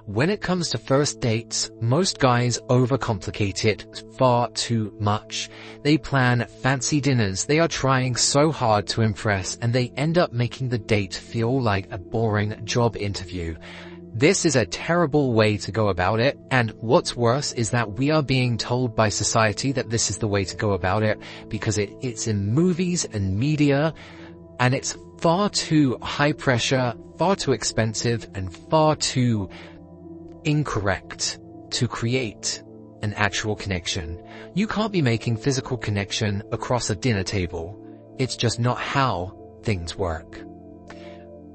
when it comes to first dates, most guys overcomplicate it far too much. They plan fancy dinners, they are trying so hard to impress, and they end up making the date feel like a boring job interview. This is a terrible way to go about it, and what's worse is that we are being told by society that this is the way to go about it because it's in movies and media, and it's far too high pressure, far too expensive, and far too incorrect to create an actual connection. You can't be making physical connection across a dinner table. It's just not how things work.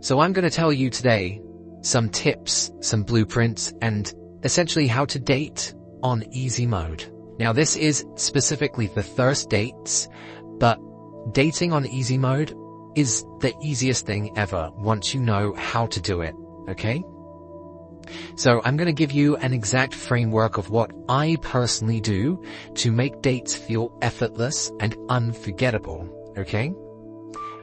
So I'm going to tell you today some tips, some blueprints, and essentially how to date on easy mode. Now this is specifically for first dates, but dating on easy mode is the easiest thing ever once you know how to do it, okay? So I'm going to give you an exact framework of what I personally do to make dates feel effortless and unforgettable, okay?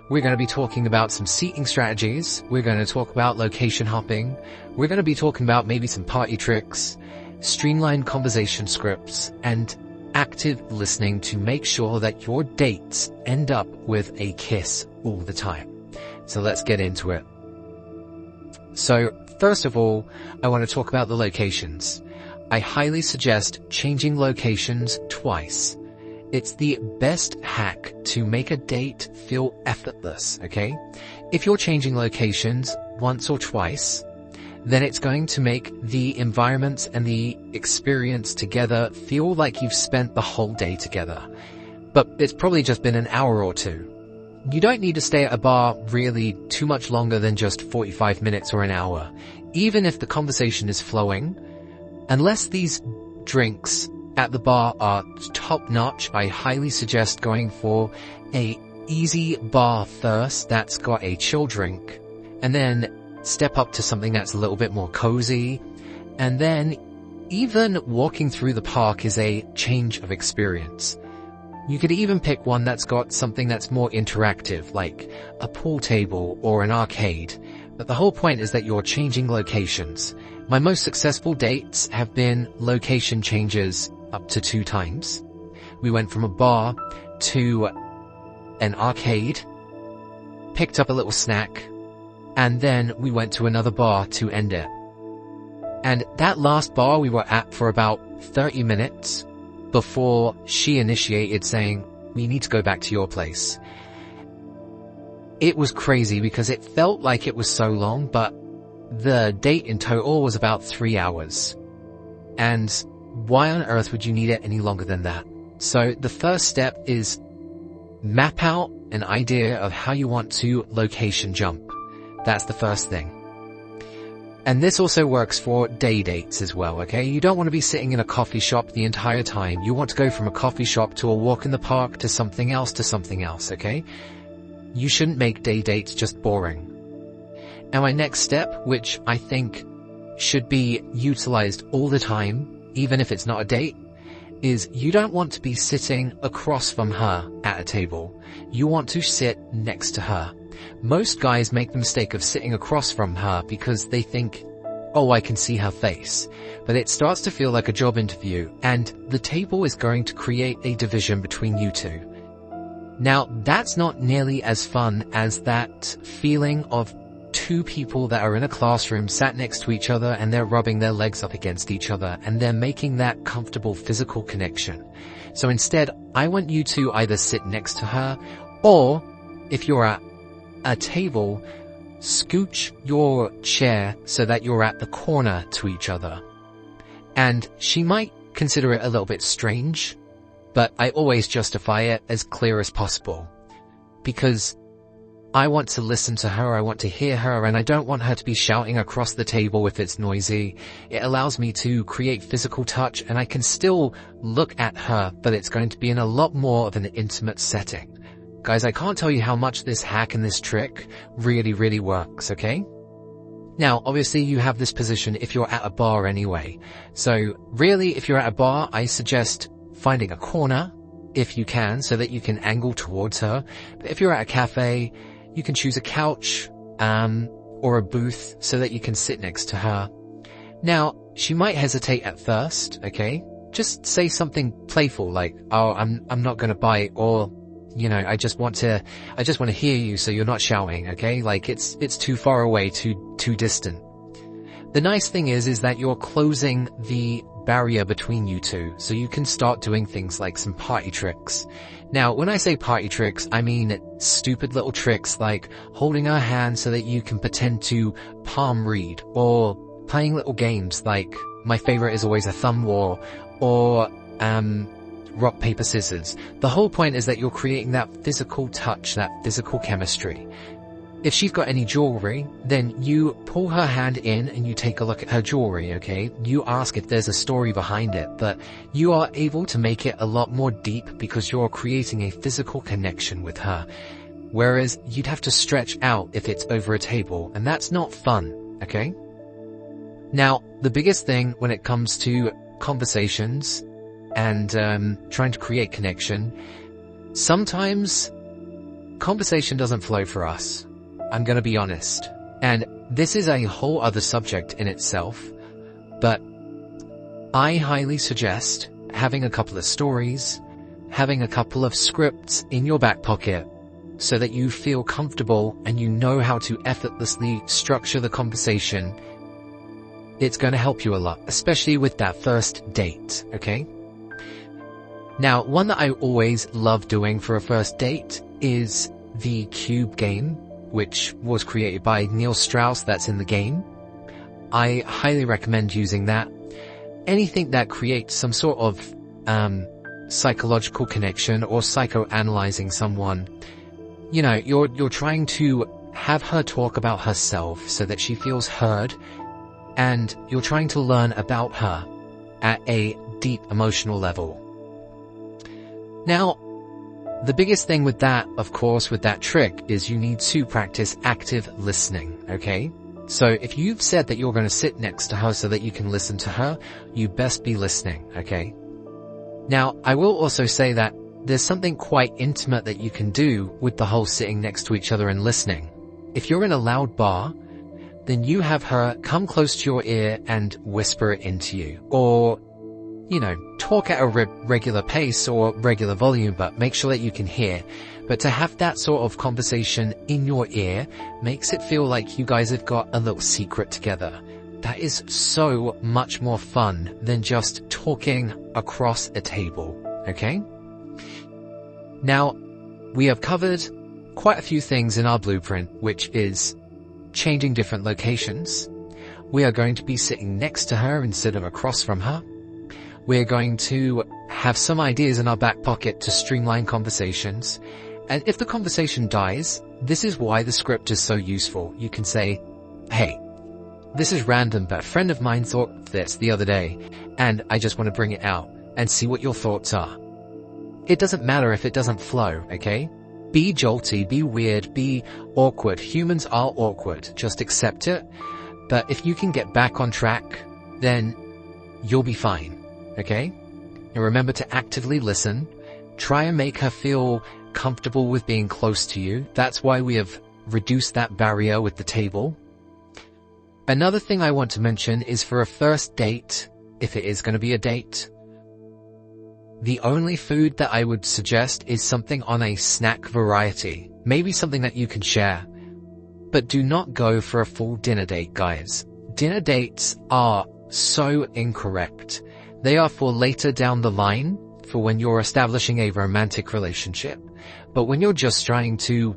We're going to be talking about some seating strategies. We're going to talk about location hopping. We're going to be talking about maybe some party tricks, streamlined conversation scripts, and active listening to make sure that your dates end up with a kiss all the time. So let's get into it. So first of all, I want to talk about the locations. I highly suggest changing locations twice. It's the best hack to make a date feel effortless, okay? If you're changing locations once or twice, then it's going to make the environments and the experience together feel like you've spent the whole day together. But it's probably just been an hour or two. You don't need to stay at a bar really too much longer than just 45 minutes or an hour. Even if the conversation is flowing, unless these drinks at the bar are top-notch, I highly suggest going for a easy bar first that's got a chill drink, and then step up to something that's a little bit more cozy, and then even walking through the park is a change of experience. You could even pick one that's got something that's more interactive, like a pool table or an arcade. But the whole point is that you're changing locations. My most successful dates have been location changes up to 2 times. We went from a bar to an arcade, picked up a little snack, and then we went to another bar to end it. And that last bar we were at for about 30 minutes before she initiated saying, "We need to go back to your place." It was crazy because it felt like it was so long, but the date in total was about 3 hours. And why on earth would you need it any longer than that? So the first step is map out an idea of how you want to location jump. That's the first thing. And this also works for day dates as well, okay? You don't want to be sitting in a coffee shop the entire time. You want to go from a coffee shop to a walk in the park to something else, okay? You shouldn't make day dates just boring. And my next step, which I think should be utilized all the time, even if it's not a date, is you don't want to be sitting across from her at a table. You want to sit next to her. Most guys make the mistake of sitting across from her because they think, "Oh, I can see her face." But it starts to feel like a job interview, and the table is going to create a division between you two. Now, that's not nearly as fun as that feeling of 2 people that are in a classroom sat next to each other and they're rubbing their legs up against each other and they're making that comfortable physical connection. So instead, I want you to either sit next to her, or if you're at a table, scooch your chair so that you're at the corner to each other. And she might consider it a little bit strange, but I always justify it as clear as possible. Because I want to listen to her, I want to hear her, and I don't want her to be shouting across the table if it's noisy. It allows me to create physical touch, and I can still look at her, but it's going to be in a lot more of an intimate setting. Guys, I can't tell you how much this hack and this trick really works, okay? Now, obviously you have this position if you're at a bar anyway. So really, if you're at a bar, I suggest finding a corner, if you can, so that you can angle towards her. But if you're at a cafe, you can choose a couch, or a booth so that you can sit next to her. Now, she might hesitate at first, okay? Just say something playful like, "Oh, I'm not gonna bite," or, I just want to hear you so you're not shouting, okay? Like, it's too far away, too distant. The nice thing is that you're closing the barrier between you two, so you can start doing things like some party tricks. Now, when I say party tricks, I mean stupid little tricks like holding her hand so that you can pretend to palm read, or playing little games like, my favorite is always a thumb war, or rock, paper, scissors. The whole point is that you're creating that physical touch, that physical chemistry. If she's got any jewelry, then you pull her hand in and you take a look at her jewelry, okay? You ask if there's a story behind it, but you are able to make it a lot more deep because you're creating a physical connection with her. Whereas you'd have to stretch out if it's over a table, and that's not fun, okay? Now, the biggest thing when it comes to conversations and trying to create connection, sometimes conversation doesn't flow for us. I'm gonna be honest. And this is a whole other subject in itself, but I highly suggest having a couple of stories, having a couple of scripts in your back pocket so that you feel comfortable and you know how to effortlessly structure the conversation. It's gonna help you a lot, especially with that first date, okay? Now, one that I always love doing for a first date is the cube game, which was created by Neil Strauss. That's in the game. I highly recommend using that. Anything that creates some sort of psychological connection or psychoanalyzing someone. You're trying to have her talk about herself so that she feels heard, and you're trying to learn about her at a deep emotional level. Now, the biggest thing with that, of course, with that trick, is you need to practice active listening, okay? So if you've said that you're going to sit next to her so that you can listen to her, you best be listening, okay? Now, I will also say that there's something quite intimate that you can do with the whole sitting next to each other and listening. If you're in a loud bar, then you have her come close to your ear and whisper it into you, or talk at a regular pace or regular volume, but make sure that you can hear. But to have that sort of conversation in your ear makes it feel like you guys have got a little secret together. That is so much more fun than just talking across a table, okay? Now, we have covered quite a few things in our blueprint, which is changing different locations. We are going to be sitting next to her instead of across from her. We're going to have some ideas in our back pocket to streamline conversations. And if the conversation dies, this is why the script is so useful. You can say, "Hey, this is random, but a friend of mine thought of this the other day, and I just want to bring it out and see what your thoughts are." It doesn't matter if it doesn't flow, okay? Be jolty, be weird, be awkward. Humans are awkward. Just accept it. But if you can get back on track, then you'll be fine. Okay? And remember to actively listen. Try and make her feel comfortable with being close to you. That's why we have reduced that barrier with the table. Another thing I want to mention is for a first date, if it is going to be a date, the only food that I would suggest is something on a snack variety. Maybe something that you can share. But do not go for a full dinner date, guys. Dinner dates are so incorrect. They are for later down the line, for when you're establishing a romantic relationship. But when you're just trying to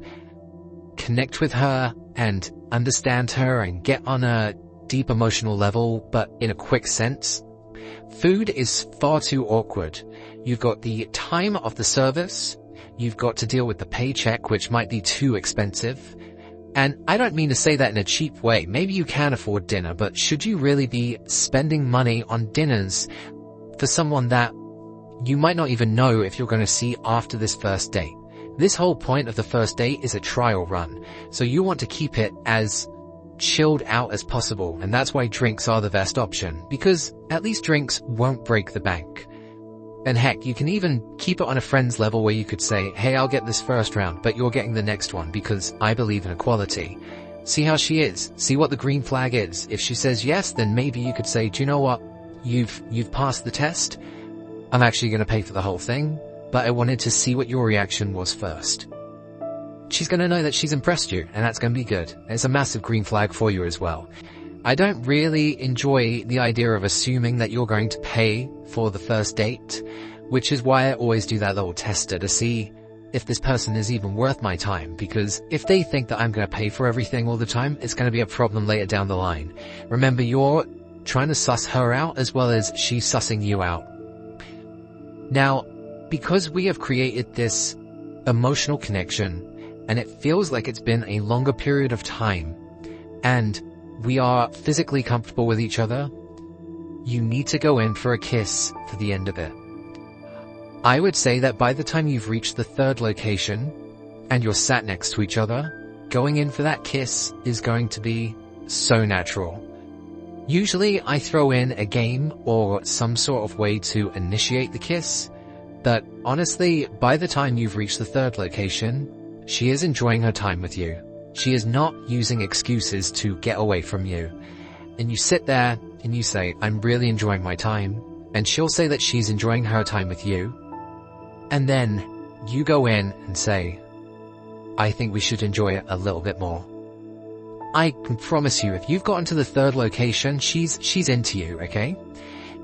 connect with her and understand her and get on a deep emotional level, but in a quick sense, food is far too awkward. You've got the time of the service, you've got to deal with the paycheck, which might be too expensive. And I don't mean to say that in a cheap way. Maybe you can afford dinner, but should you really be spending money on dinners for someone that you might not even know if you're going to see after this first date? This whole point of the first date is a trial run, so you want to keep it as chilled out as possible, and that's why drinks are the best option, because at least drinks won't break the bank. And heck, you can even keep it on a friend's level where you could say, "Hey, I'll get this first round, but you're getting the next one because I believe in equality." See how she is. See what the green flag is. If she says yes, then maybe you could say, do you know what? You've passed the test. I'm actually going to pay for the whole thing, but I wanted to see what your reaction was first. She's going to know that she's impressed you, and that's going to be good. It's a massive green flag for you as well. I don't really enjoy the idea of assuming that you're going to pay for the first date, which is why I always do that little tester to see if this person is even worth my time, because if they think that I'm going to pay for everything all the time, it's going to be a problem later down the line. Remember, you're trying to suss her out as well as she's sussing you out. Now, because we have created this emotional connection, and it feels like it's been a longer period of time, and we are physically comfortable with each other, you need to go in for a kiss for the end of it. I would say that by the time you've reached the third location, and you're sat next to each other, going in for that kiss is going to be so natural. Usually I throw in a game or some sort of way to initiate the kiss, but honestly, by the time you've reached the third location, she is enjoying her time with you. She is not using excuses to get away from you. And you sit there and you say, I'm really enjoying my time. And she'll say that she's enjoying her time with you. And then you go in and say, I think we should enjoy it a little bit more. I can promise you, if you've gotten to the third location, she's into you, okay?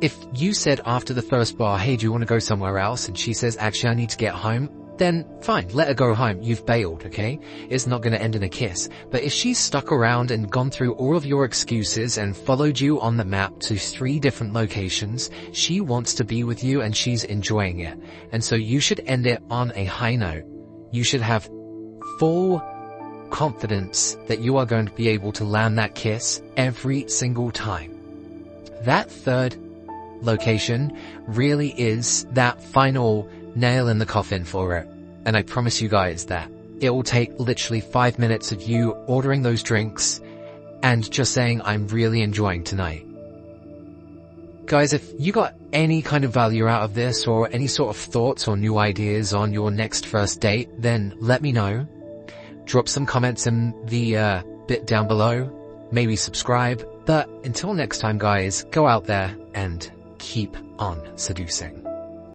If you said after the first bar, hey, do you want to go somewhere else? And she says, actually, I need to get home. Then fine, let her go home. You've bailed, okay? It's not going to end in a kiss. But if she's stuck around and gone through all of your excuses and followed you on the map to 3 different locations, she wants to be with you and she's enjoying it. And so you should end it on a high note. You should have full confidence that you are going to be able to land that kiss every single time. That third location really is that final nail in the coffin for it. And I promise you guys that it will take literally 5 minutes of you ordering those drinks and just saying, I'm really enjoying tonight. Guys, if you got any kind of value out of this or any sort of thoughts or new ideas on your next first date, then let me know. Drop some comments in the bit down below. Maybe subscribe. But until next time, guys, go out there and keep on seducing.